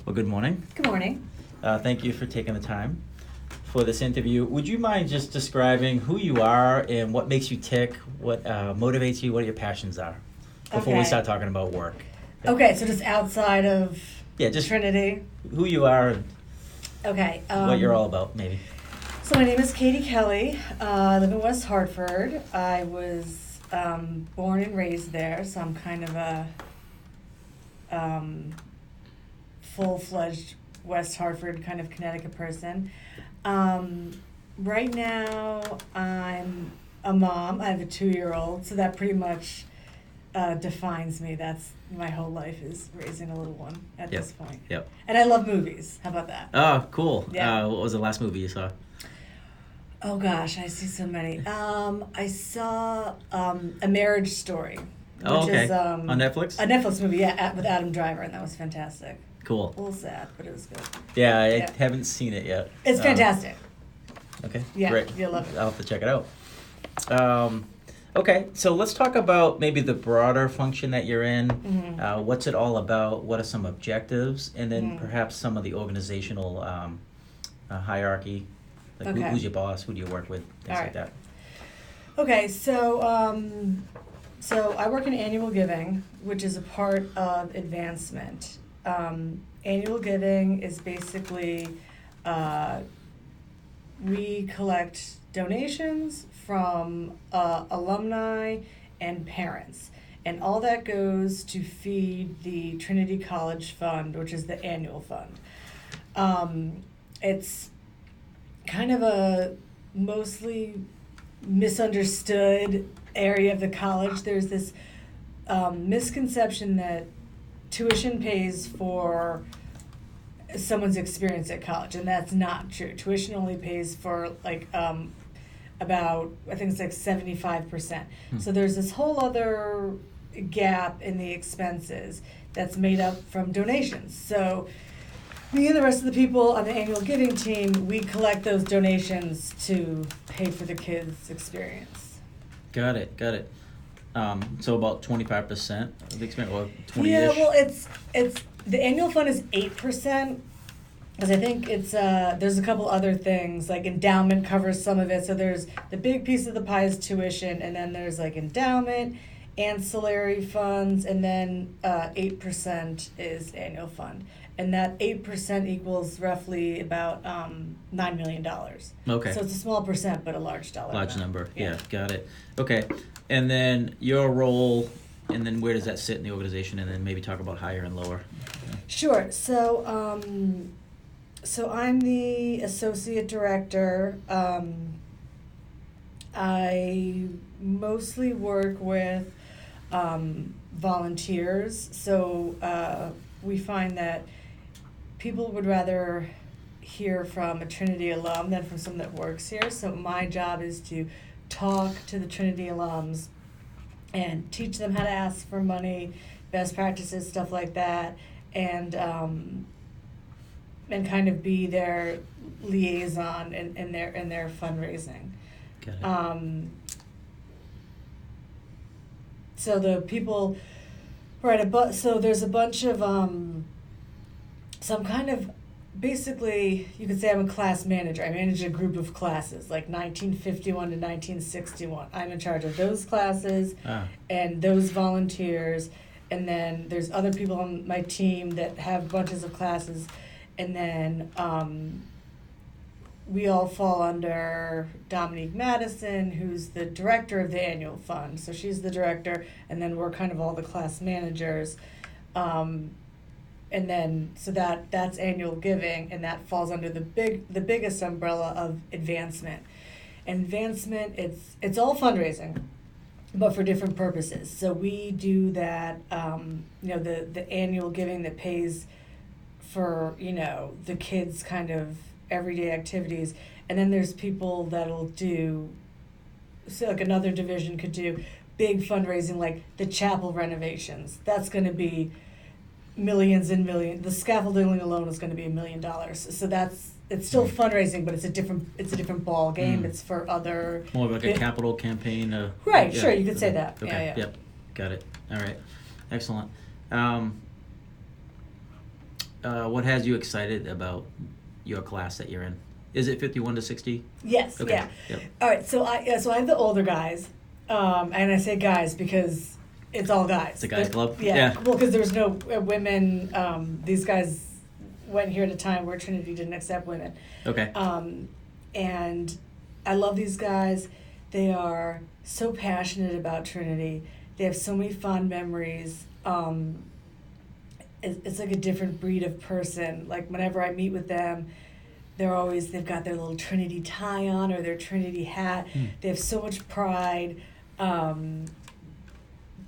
Well, good morning. Good morning. Thank you for taking the time for this interview. Would you mind just describing who you are and what makes you tick, what motivates you, what your passions are, before we Okay. start talking about work? Okay, so just outside of Just Trinity. who you are and Okay. what you're all about, maybe. So my name is Katie Kelly. I live in West Hartford. I was born and raised there, so I'm kind of a full-fledged West Hartford kind of Connecticut person. Right now, I'm a mom. I have a 2-year-old, so that pretty much defines me. That's my whole life is raising a little one at this point. Yep. And I love movies. How about that? Oh, cool. Yeah. What was the last movie you saw? Oh gosh, I see so many. I saw A Marriage Story, which Oh, okay. is On Netflix? a Netflix movie, yeah, with Adam Driver, and that was fantastic. Cool. A little sad, but it was good. Yeah, I Yeah. haven't seen it yet. It's fantastic. Okay, Yeah, great. you'll love it. I'll have to check it out. Okay, so let's talk about maybe the broader function that you're in. Mhm. What's it all about? What are some objectives? And then Mhm. perhaps some of the organizational hierarchy. Like Okay. who's your boss? Who do you work with? Things All like that. Okay, so I work in annual giving, which is a part of advancement. Annual giving is basically we collect donations from alumni and parents, and all that goes to feed the Trinity College Fund, which is the annual fund. It's kind of a mostly misunderstood area of the college. There's this misconception that tuition pays for someone's experience at college, and that's not true. Tuition only pays for about, I think it's like 75%. So there's this whole other gap in the expenses that's made up from donations. So me and the rest of the people on the annual giving team, we collect those donations to pay for the kids' experience. Got it. So about 25% of the expense, or 20-ish? Yeah, well, it's the annual fund is 8%, because I think it's there's a couple other things, like endowment covers some of it. So there's the big piece of the pie is tuition, and then there's like endowment, ancillary funds, and then 8% is annual fund. And that 8% equals roughly about $9 million. Okay. So it's a small percent, but a large dollar Large amount. number. Yeah, got it. Okay. And then your role, and then where does that sit in the organization? And then maybe talk about higher and lower. Sure. So, I'm the associate director. I mostly work with volunteers. So we find that people would rather hear from a Trinity alum than from someone that works here. So my job is to talk to the Trinity alums and teach them how to ask for money, best practices, stuff like that, and kind of be their liaison in their fundraising. Got it. So the people, right? So there's a bunch of so I'm kind of basically, you could say I'm a class manager. I manage a group of classes, like 1951 to 1961. I'm in charge of those classes and those volunteers. And then there's other people on my team that have bunches of classes. And then we all fall under Dominique Madison, who's the director of the annual fund. So she's the director, and then we're kind of all the class managers. And then so that's annual giving, and that falls under the biggest umbrella of advancement. And advancement, it's all fundraising, but for different purposes. So we do that, the annual giving that pays for, the kids' kind of everyday activities. And then there's people that'll do, so like another division could do big fundraising, like the chapel renovations. That's going to be millions and millions. The scaffolding alone is going to be $1 million. So it's still fundraising, but it's a different ball game. It's for other more of like a capital campaign. Right. Yeah. Sure. You could say that. Okay. Yeah. Yep. Got it. All right. Excellent. what has you excited about your class that you're in? Is it 51 to 60? Yes. Okay. Yeah. Yep. All right. So I have the older guys, and I say guys because it's all guys. It's a guys club? Yeah. Yeah. Well, because there's no women. These guys went here at a time where Trinity didn't accept women. Okay. And I love these guys. They are so passionate about Trinity. They have so many fond memories. It's like a different breed of person. Like whenever I meet with them, they've got their little Trinity tie on or their Trinity hat. They have so much pride.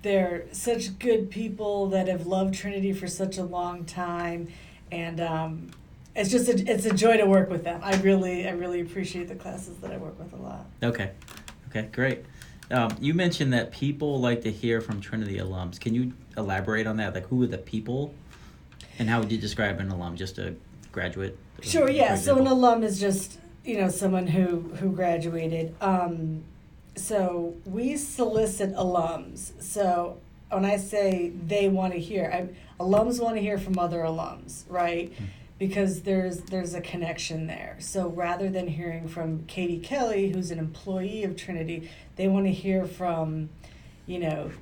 They're such good people that have loved Trinity for such a long time, and it's just it's a joy to work with them. I really appreciate the classes that I work with a lot. Okay, great. You mentioned that people like to hear from Trinity alums. Can you elaborate on that? Like, who are the people, and how would you describe an alum? Just a graduate? Sure, yeah. for So an example? alum is just, someone who graduated. So we solicit alums. So when I say they want to hear, alums want to hear from other alums, right? Because there's a connection there. So rather than hearing from Katie Kelly, who's an employee of Trinity, they want to hear from,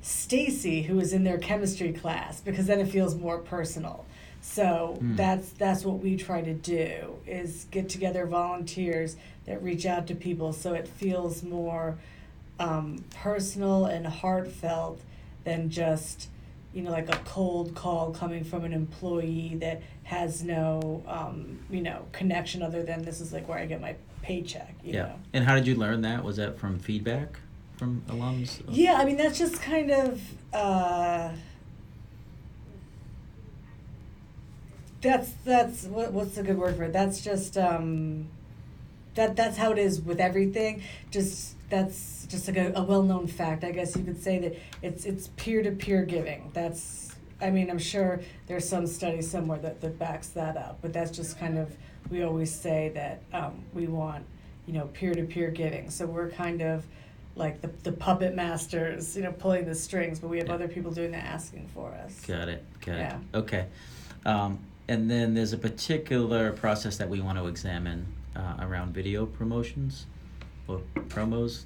Stacy, who is in their chemistry class, because then it feels more personal. So that's what we try to do, is get together volunteers that reach out to people so it feels more personal and heartfelt than just, like a cold call coming from an employee that has no, connection other than this is like where I get my paycheck, you know. And how did you learn that? Was that from feedback from alums? Yeah, I mean, that's just kind of, that's what's a good word for it? That's just, that's how it is with everything. That's just like a well-known fact. I guess you could say that it's peer-to-peer giving. I'm sure there's some study somewhere that backs that up, but that's just kind of, we always say that we want, peer-to-peer giving. So we're kind of like the puppet masters, pulling the strings, but we have other people doing the asking for us. Got it. Yeah. Okay. And then there's a particular process that we want to examine around video promotions or promos.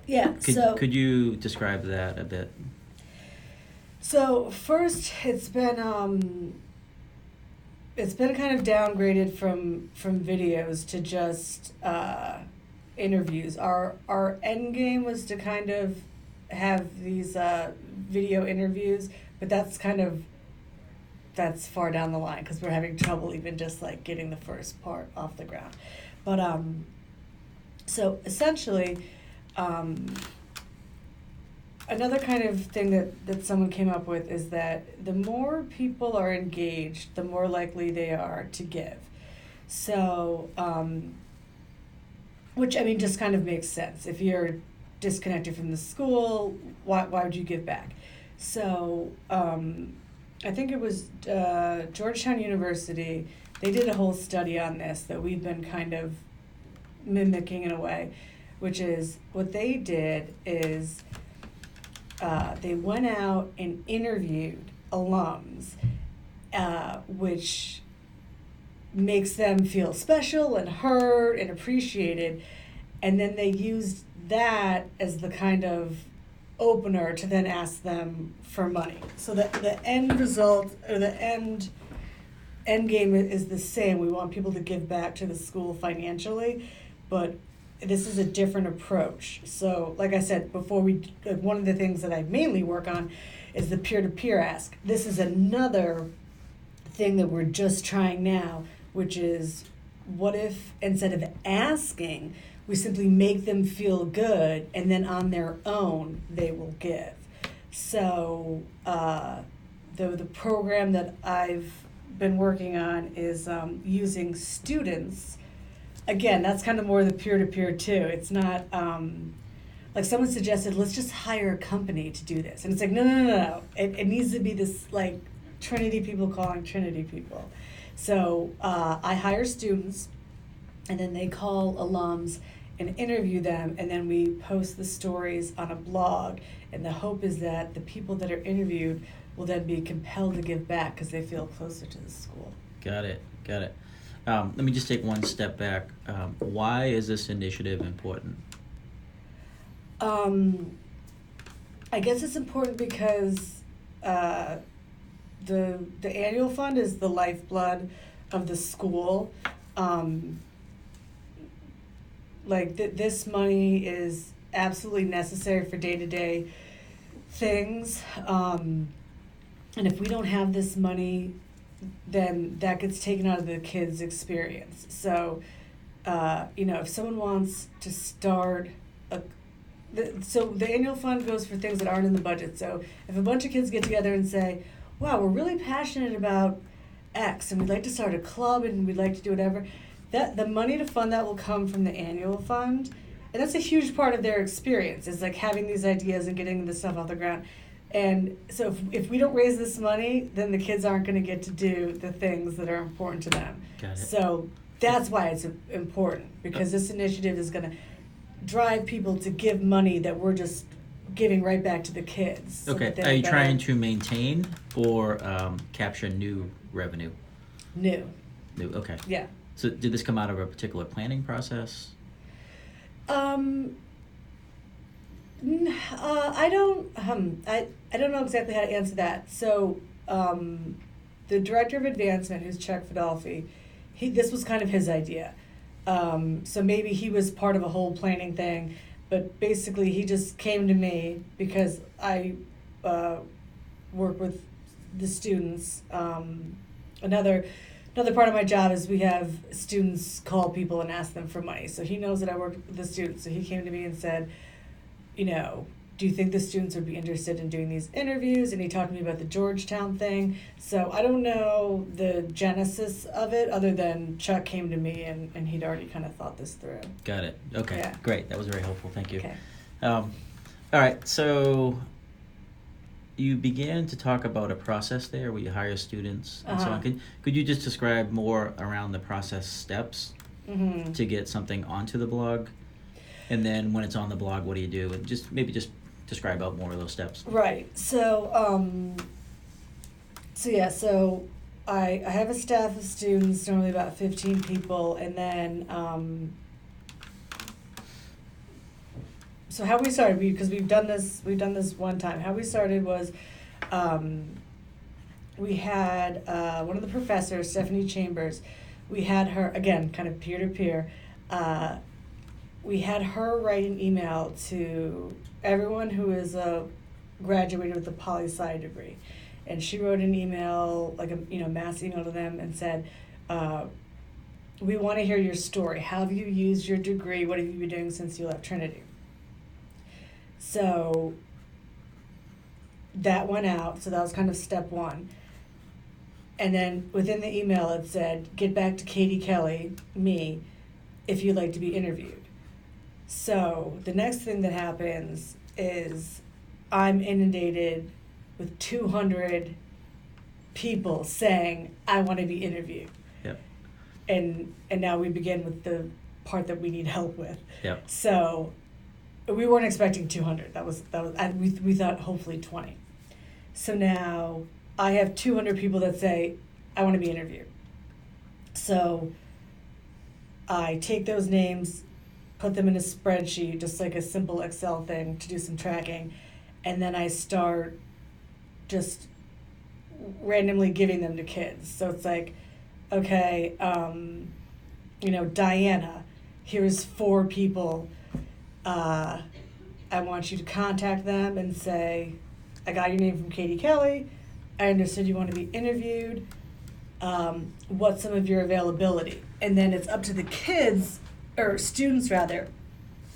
Yeah. Could you describe that a bit? So first, it's been kind of downgraded from videos to just interviews. Our end game was to kind of have these video interviews, but that's far down the line because we're having trouble even just like getting the first part off the ground. But so essentially, another kind of thing that someone came up with is that the more people are engaged, the more likely they are to give. So, which just kind of makes sense. If you're disconnected from the school, why would you give back? So, I think it was Georgetown University, they did a whole study on this that we've been kind of mimicking in a way, which is what they did is they went out and interviewed alums, which makes them feel special and heard and appreciated, and then they used that as the kind of opener to then ask them for money. So that the end result or the end game is the same. We want people to give back to the school financially, but this is a different approach. So like I said before, one of the things that I mainly work on is the peer-to-peer ask. This is another thing that we're just trying now, which is what if instead of asking, we simply make them feel good, and then on their own, they will give. So the program that I've been working on is using students. Again, that's kind of more the peer-to-peer too. It's not, like someone suggested, let's just hire a company to do this. And it's like, no. It needs to be this like Trinity people calling Trinity people. So I hire students, and then they call alums and interview them, and then we post the stories on a blog. And the hope is that the people that are interviewed will then be compelled to give back because they feel closer to the school. Got it. Let me just take one step back. Why is this initiative important? I guess it's important because the annual fund is the lifeblood of the school. This money is absolutely necessary for day-to-day things. And if we don't have this money, then that gets taken out of the kids' experience. So, if someone wants to start so the annual fund goes for things that aren't in the budget. So if a bunch of kids get together and say, wow, we're really passionate about X and we'd like to start a club and we'd like to do whatever, that the money to fund that will come from the annual fund. And that's a huge part of their experience, is like having these ideas and getting this stuff off the ground. And so if we don't raise this money, then the kids aren't going to get to do the things that are important to them. Got it. So that's why it's important, because this initiative is going to drive people to give money that we're just giving right back to the kids. So Okay. Are you trying to maintain or capture new revenue? New. Okay. Yeah. So did this come out of a particular planning process? I don't know exactly how to answer that. So the director of advancement, who's Chuck Fidolfi, this was kind of his idea. So maybe he was part of a whole planning thing, but basically he just came to me because I work with the students. Another part of my job is we have students call people and ask them for money. So he knows that I work with the students. So he came to me and said, do you think the students would be interested in doing these interviews? And he talked to me about the Georgetown thing. So I don't know the genesis of it other than Chuck came to me and he'd already kind of thought this through. Got it. Okay, Yeah. Great. That was very helpful. Thank you. Okay. All right, so you began to talk about a process there where you hire students and so on. Could you just describe more around the process steps to get something onto the blog? And then when it's on the blog, what do you do? And just describe out more of those steps. Right. So I have a staff of students, normally about 15 people, and then so how we started, because we've done this one time. How we started was we had one of the professors, Stephanie Chambers. We had her, again, kind of peer-to-peer. We had her write an email to everyone who is graduated with a poli-sci degree. And she wrote an email, like a mass email to them, and said, we want to hear your story. How have you used your degree? What have you been doing since you left Trinity? So that went out. So that was kind of step one. And then within the email it said, get back to Katie Kelly, me, if you'd like to be interviewed. So the next thing that happens is I'm inundated with 200 people saying, I want to be interviewed. Yep. And now we begin with the part that we need help with. Yep. So we weren't expecting 200. We thought hopefully 20. So now I have 200 people that say, I want to be interviewed. So I take those names, put them in a spreadsheet, just like a simple Excel thing to do some tracking, and then I start just randomly giving them to kids. So it's like, okay, Diana, here's 4 people. I want you to contact them and say, I got your name from Katie Kelly. I understood you want to be interviewed. What's some of your availability? And then it's up to the kids, or students rather,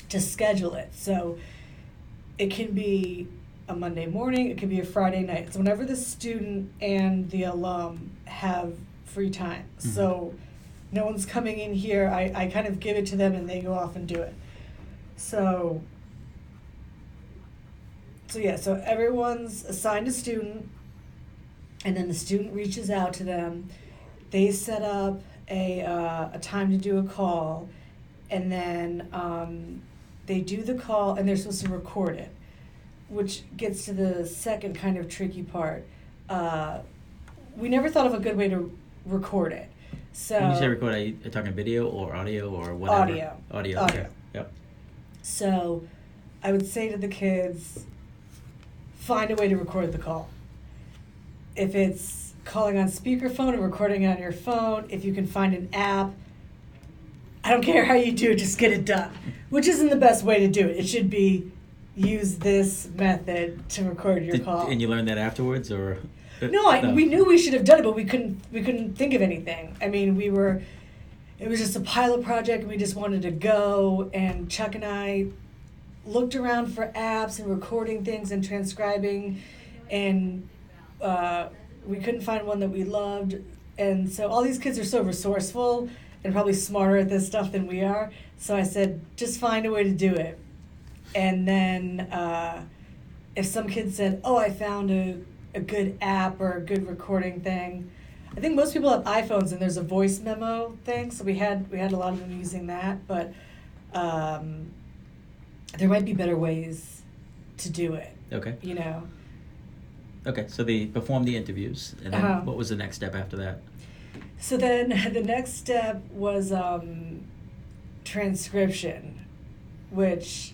to schedule it. So it can be a Monday morning, it can be a Friday night. It's whenever the student and the alum have free time. Mm-hmm. So no one's coming in here. I kind of give it to them and they go off and do it. So everyone's assigned a student, and then the student reaches out to them. They set up a time to do a call, and then they do the call, and they're supposed to record it, which gets to the second kind of tricky part. we never thought of a good way to record it. So when you say record, are you talking video or audio or whatever? Audio. Audio. Audio. Okay. Yep. So I would say to the kids, find a way to record the call. If it's calling on speakerphone and recording it on your phone, if you can find an app, I don't care how you do it, just get it done. Which isn't the best way to do it. It should be use this method to record your call. And you learned that afterwards, or? No, we knew we should have done it, but we couldn't think of anything. I mean, it was just a pilot project, and we just wanted to go, and Chuck and I looked around for apps and recording things and transcribing, and we couldn't find one that we loved. And so all these kids are so resourceful and probably smarter at this stuff than we are. So I said, just find a way to do it. And then if some kid said, oh, I found a good app or a good recording thing. I think most people have iPhones and there's a voice memo thing, so we had a lot of them using that, but there might be better ways to do it. Okay. You know. Okay, so they performed the interviews, and then what was the next step after that? So then the next step was transcription, which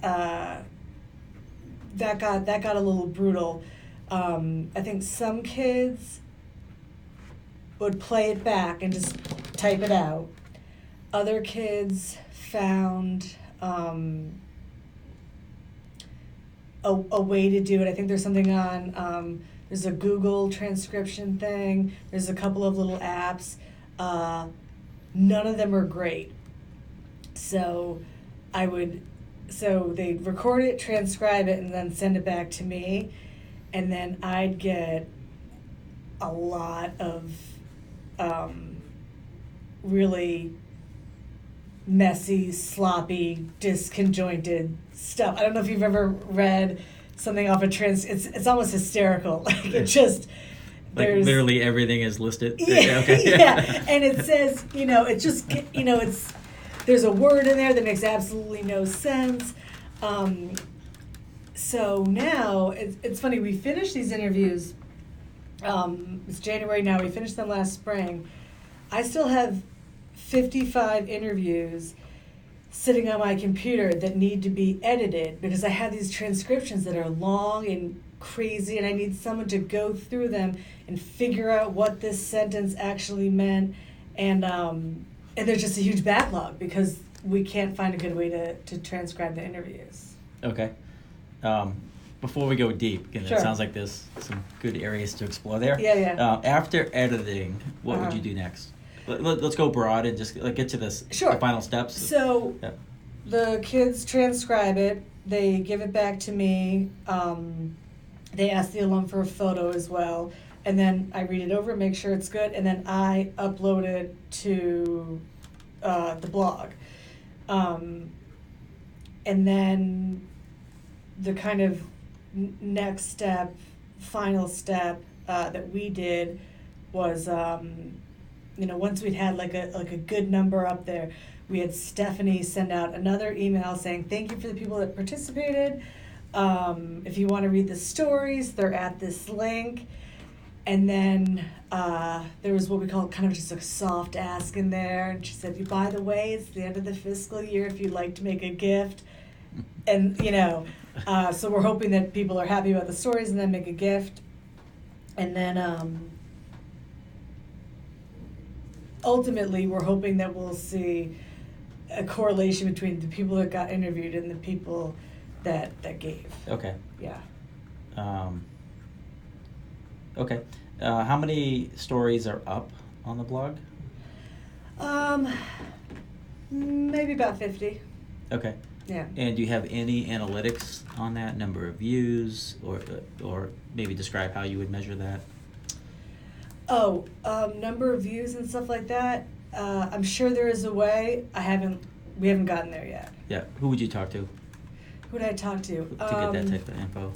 that got a little brutal. I think some kids would play it back and just type it out. Other kids found a way to do it. I think there's something on, there's a Google transcription thing. There's a couple of little apps. None of them are great. So they'd record it, transcribe it, and then send it back to me. And then I'd get a lot of really messy, sloppy, disconjointed stuff. I don't know if you've ever read something off a it's almost hysterical. Like it just like literally everything is listed. Yeah, okay. Yeah. And it says, it's just there's a word in there that makes absolutely no sense. So now it's funny, we finished these interviews. It's January now. We finished them last spring. I still have 55 interviews sitting on my computer that need to be edited because I have these transcriptions that are long and crazy, and I need someone to go through them and figure out what this sentence actually meant. And there's just a huge backlog because we can't find a good way to transcribe the interviews. Okay. Before we go deep, because Sure. It sounds like there's some good areas to explore there. Yeah. After editing, what would you do next? Let's go broad and just get to this. Sure. The final steps. So the kids transcribe it. They give it back to me. They ask the alum for a photo as well. And then I read it over, make sure it's good, and then I upload it to the blog. And then the kind of next step, final step that we did was, once we'd had like a good number up there, we had Stephanie send out another email saying, thank you for the people that participated. If you want to read the stories, they're at this link. And then there was what we call kind of just a soft ask in there. And she said, by the way, it's the end of the fiscal year if you'd like to make a gift. And, so we're hoping that people are happy about the stories and then make a gift. And then ultimately, we're hoping that we'll see a correlation between the people that got interviewed and the people that gave. Okay. Yeah. Okay. How many stories are up on the blog? Maybe about 50. Okay. Yeah. And do you have any analytics on that, number of views, or maybe describe how you would measure that? Oh, number of views and stuff like that. I'm sure there is a way. We haven't gotten there yet. Yeah. Who would you talk to? Who did I talk to? To get that type of info.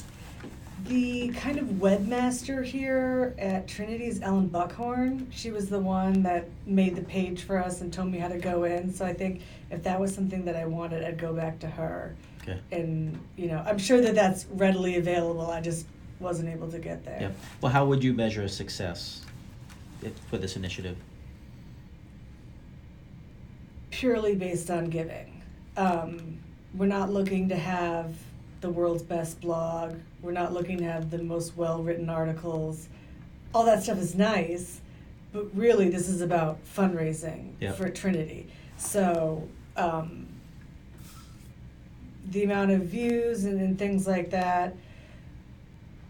The kind of webmaster here at Trinity is Ellen Buckhorn. She was the one that made the page for us and told me how to go in. So I think if that was something that I wanted, I'd go back to her. Okay. And, I'm sure that that's readily available. I just wasn't able to get there. Yep. Well, how would you measure success for this initiative? Purely based on giving. We're not looking to have the world's best blog. We're not looking to have the most well-written articles. All that stuff is nice, but really this is about fundraising for Trinity. So the amount of views and things like that,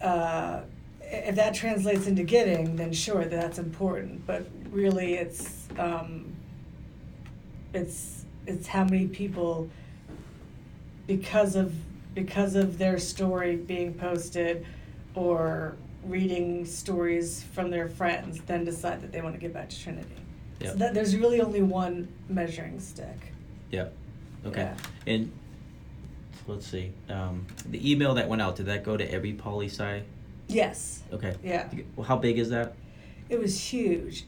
if that translates into giving, then sure, that's important. But really it's how many people, because of their story being posted or reading stories from their friends, then decide that they want to give back to Trinity. Yep. So that there's really only one measuring stick. Yep. Okay. Yeah. And so let's see. The email that went out, did that go to every poli-sci? Yes. Okay. Yeah. Well, how big is that? It was huge.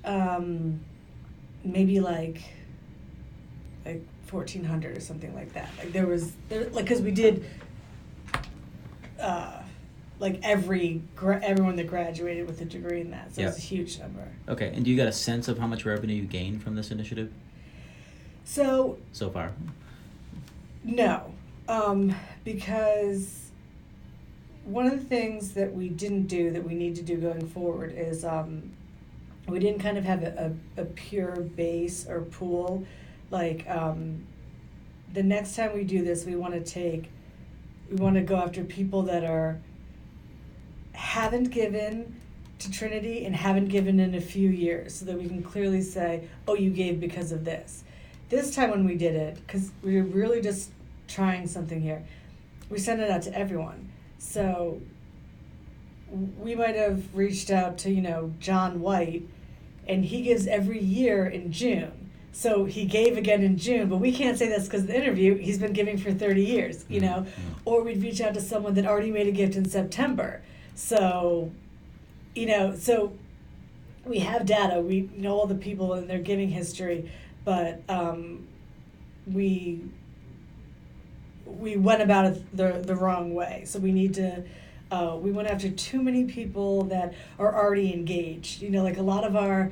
Maybe like 1,400 or something like that. Like because we did like everyone that graduated with a degree in that, so it's a huge number. Okay, and do you got a sense of how much revenue you gained from this initiative? So far? No, because one of the things that we didn't do that we need to do going forward is we didn't kind of have a pure base or pool. Like the next time we do this, we want to go after people that haven't given to Trinity and haven't given in a few years, so that we can clearly say, oh, you gave because of this. This time when we did it, because we were really just trying something here, we sent it out to everyone. So we might have reached out to, John White, and he gives every year in June. So he gave again in June, but we can't say that's because of the interview. He's been giving for 30 years, Mm-hmm. Or we'd reach out to someone that already made a gift in September. So, so we have data. We know all the people and their giving history, but we went about it the wrong way. So we need to. We went after too many people that are already engaged. Like a lot of our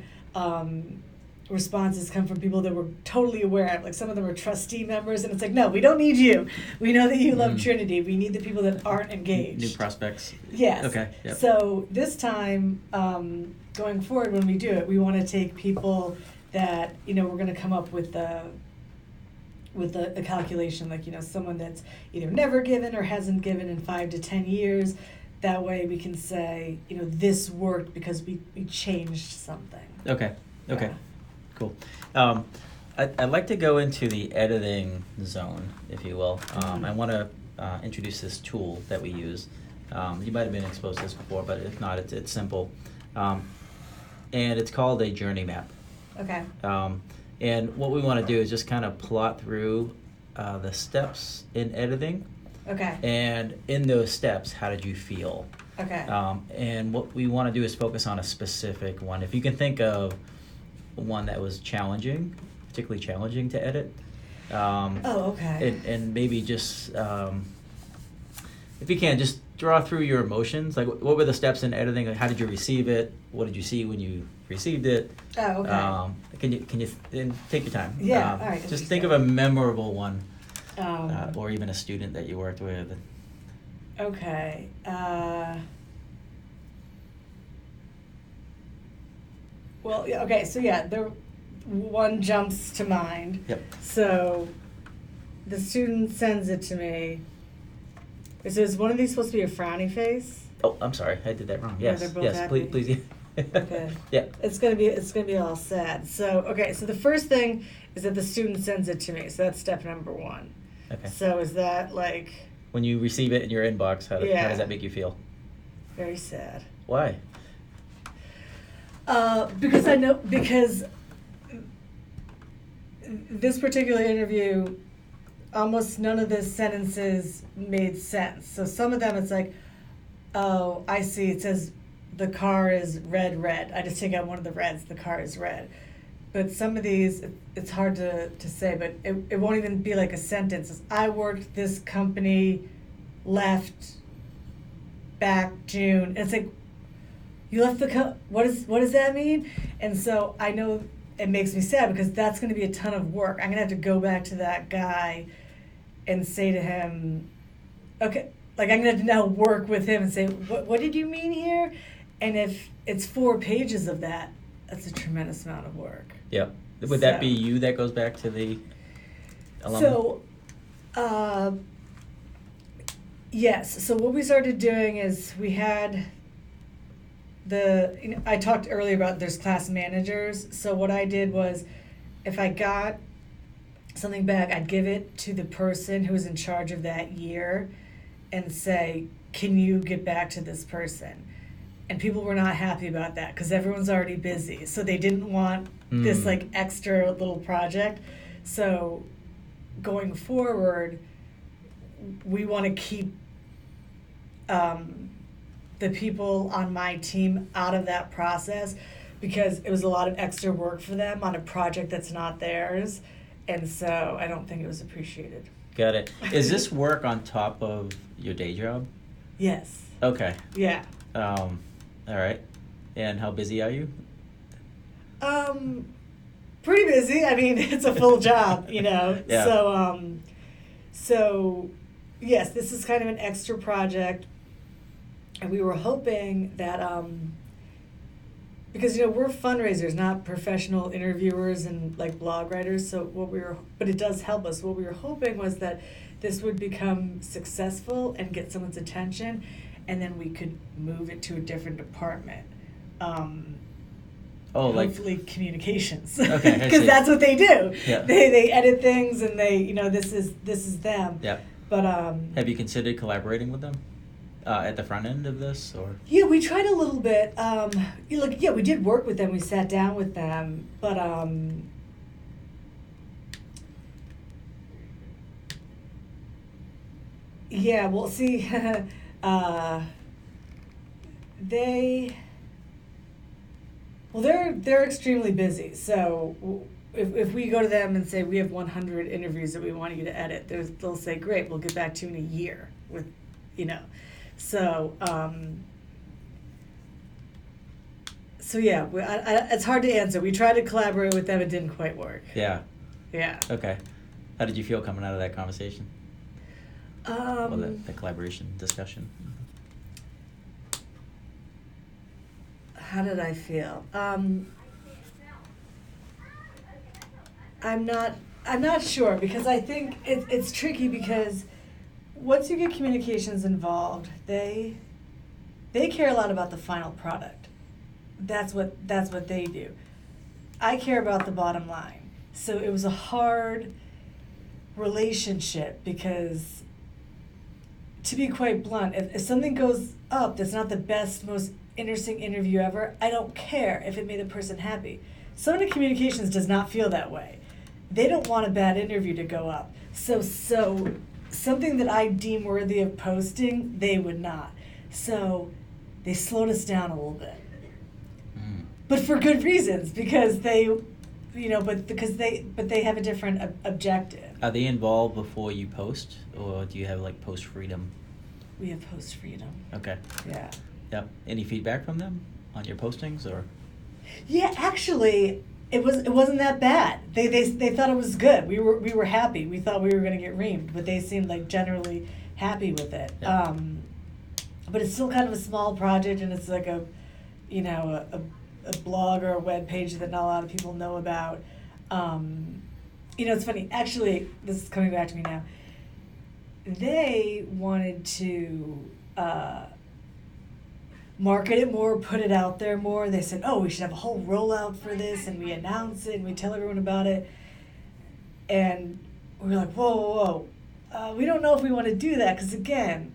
responses come from people that we're totally aware of. Like some of them are trustee members, and it's like, no, we don't need you. We know that you love Trinity. We need the people that aren't engaged. New prospects. Yes. Okay. Yep. So this time, going forward, when we do it, we want to take people that we're going to come up with a calculation, like someone that's either never given or hasn't given in 5 to 10 years. That way we can say this worked because we changed something. Okay. Yeah. Cool. I'd like to go into the editing zone, if you will. I want to introduce this tool that we use. You might have been exposed to this before, but if not, it's simple. And it's called a journey map. Okay. And what we want to do is just kind of plot through the steps in editing. Okay. And in those steps, how did you feel? Okay. And what we want to do is focus on a specific one. If you can think of one that was challenging, particularly challenging to edit. Okay. And maybe just, if you can, just draw through your emotions. Like, what were the steps in editing? Like, how did you receive it? What did you see when you received it? Oh, okay. Can you take your time? Yeah, all right. Just think of a memorable one, or even a student that you worked with. Okay. Well, yeah, okay, so yeah, one jumps to mind. Yep. So the student sends it to me. It says, one of these supposed to be a frowny face? Oh, I'm sorry, I did that wrong. Yeah, Yes, they're both yes, happy. please. Yeah. Okay. Yeah. It's gonna be all sad. So okay, so the first thing is that the student sends it to me. So that's step number 1. Okay. So is that like When you receive it in your inbox, how does that make you feel? very sad? Why? Because this particular interview, almost none of the sentences made sense. So some of them it's like, oh, I see, it says the car is red. I just take out one of the reds, the car is red. But some of these, it's hard to say, but it won't even be like a sentence. It's, I worked this company, left, back June. And it's like, you left what does that mean? And so I know it makes me sad because that's going to be a ton of work. I'm going to have to go back to that guy and say to him, okay, like I'm going to have to now work with him and say, what did you mean here? And if it's 4 pages of that, that's a tremendous amount of work. Yeah. Would that be you that goes back to the alumni? So, yes. So what we started doing is we had I talked earlier about there's class managers. So what I did was if I got something back, I'd give it to the person who was in charge of that year and say, can you get back to this person? And people were not happy about that because everyone's already busy. So they didn't want this like extra little project. So going forward, we want to keep the people on my team out of that process because it was a lot of extra work for them on a project that's not theirs. And so I don't think it was appreciated. Got it. Is this work on top of your day job? Yes. Okay. Yeah. All right. And how busy are you? Pretty busy. I mean, it's a full job, you know. Yeah. So yes, this is kind of an extra project. And we were hoping that, because, you know, we're fundraisers, not professional interviewers and like blog writers. So but it does help us. What we were hoping was that this would become successful and get someone's attention, and then we could move it to a different department. Hopefully communications. Okay, because that's what they do. Yeah. They edit things and this is them. Yeah. But have you considered collaborating with them at the front end of this, or? Yeah, we tried a little bit. We did work with them. We sat down with them, but yeah. Well, see, they're extremely busy. So if we go to them and say we have 100 interviews that we want you to edit, they'll say great. We'll get back to you in a year with, you know. So yeah, it's hard to answer. We tried to collaborate with them, it didn't quite work. Yeah. Yeah. Okay. How did you feel coming out of that conversation? The collaboration discussion. How did I feel? I'm not sure because I think it's tricky because once you get communications involved, they care a lot about the final product. That's what they do. I care about the bottom line. So it was a hard relationship because, to be quite blunt, if something goes up that's not the best, most interesting interview ever, I don't care if it made the person happy. Someone in communications does not feel that way. They don't want a bad interview to go up. So something that I deem worthy of posting, they would not. So they slowed us down a little bit. But for good reasons, because they have a different objective. Are they involved before you post, or do you have like post freedom? We have post freedom. Okay. Yeah. Yep. Any feedback from them on your postings, or? Yeah, actually, it wasn't that bad. They thought it was good. We were happy. We thought we were going to get reamed, but they seemed like generally happy with it. Yeah. But it's still kind of a small project, and it's like a blog or a web page that not a lot of people know about. It's funny. Actually, this is coming back to me now. They wanted to market it more, put it out there more. They said, we should have a whole rollout for this, and we announce it, and we tell everyone about it. And we were like, whoa. We don't know if we want to do that, because again,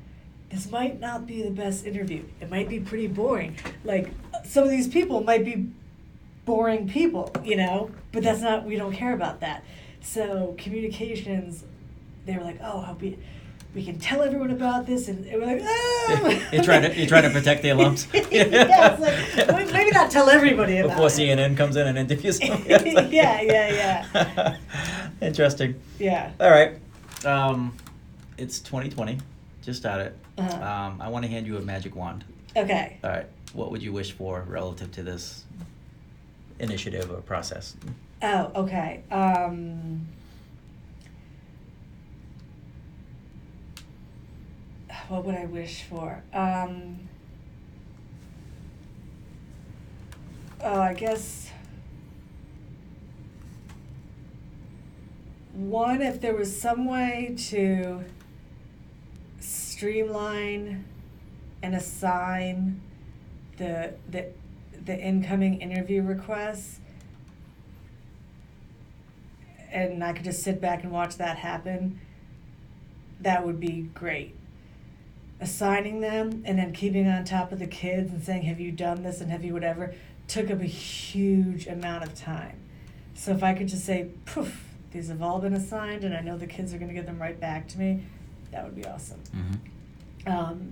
this might not be the best interview. It might be pretty boring. Like, some of these people might be boring people, but that's not, we don't care about that. So communications, they were like, we can tell everyone about this, and we're like, You're trying to protect the alums. Yeah, it's like, maybe not tell everybody about before it. CNN comes in and interviews them. Yeah. Interesting. Yeah. All right. It's 2020. just started. Uh-huh. I want to hand you a magic wand. Okay. All right. What would you wish for relative to this initiative or process? Oh, okay. What would I wish for? I guess one, if there was some way to streamline and assign the incoming interview requests, and I could just sit back and watch that happen, that would be great. Assigning them and then keeping on top of the kids and saying, have you done this and have you whatever, took up a huge amount of time. So if I could just say, poof, these have all been assigned and I know the kids are going to give them right back to me, that would be awesome. Mm-hmm.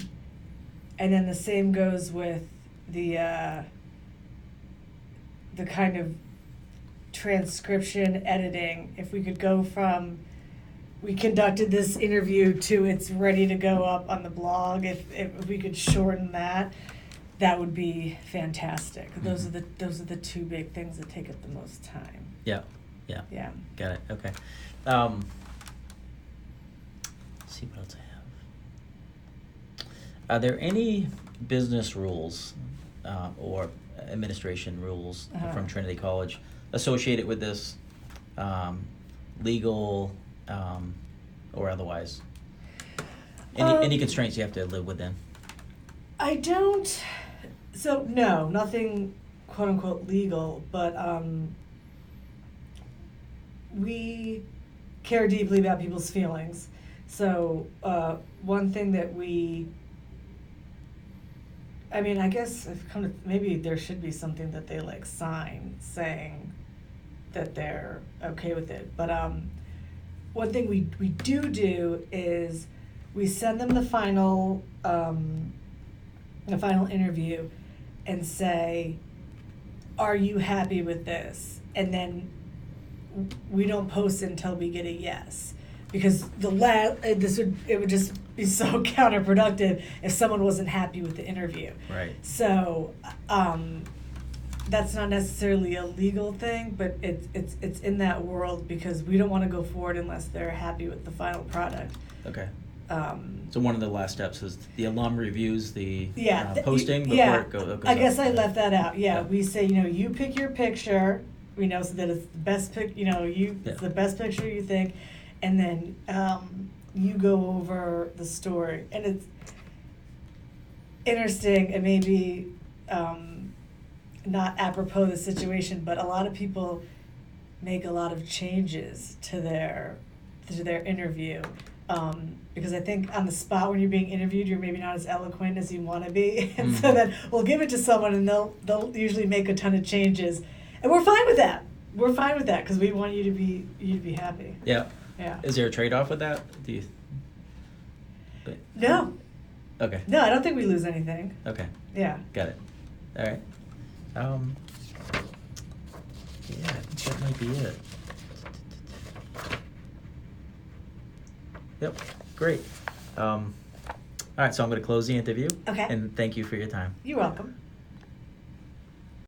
And then the same goes with the kind of transcription editing. If we could go from we conducted this interview to it's ready to go up on the blog, if we could shorten that, that would be fantastic. Mm-hmm. Those are the two big things that take up the most time. Yeah. Got it. Okay. Let's see what else I have. Are there any business rules or administration rules from Trinity College associated with this, legal or otherwise? Any constraints you have to live within? I don't. So no, nothing quote unquote legal, but we care deeply about people's feelings. So one thing that I guess maybe there should be something that they like sign saying that they're okay with it. But one thing we do is we send them the final interview and say, are you happy with this? And then we don't post it until we get a yes, because it would just be so counterproductive if someone wasn't happy with the interview. Right. So that's not necessarily a legal thing, but it's in that world because we don't want to go forward unless they're happy with the final product. Okay. So one of the last steps is the alum reviews the posting yeah, before it goes I guess up. I left that out. Yeah, we say, you pick your picture, so that it's the best pick, it's the best picture you think, and then you go over the story. And it's interesting and maybe not apropos the situation, but a lot of people make a lot of changes to their interview. Because I think on the spot when you're being interviewed, you're maybe not as eloquent as you want to be. And so then we'll give it to someone and they'll usually make a ton of changes. And we're fine with that. We're fine with that because we want you to be happy. Yeah. Yeah. Is there a trade-off with that? No. Okay. No, I don't think we lose anything. Okay. Yeah. Got it. All right. Yeah, I think that might be it. Yep. Great. All right, so I'm going to close the interview. Okay. And thank you for your time. You're welcome.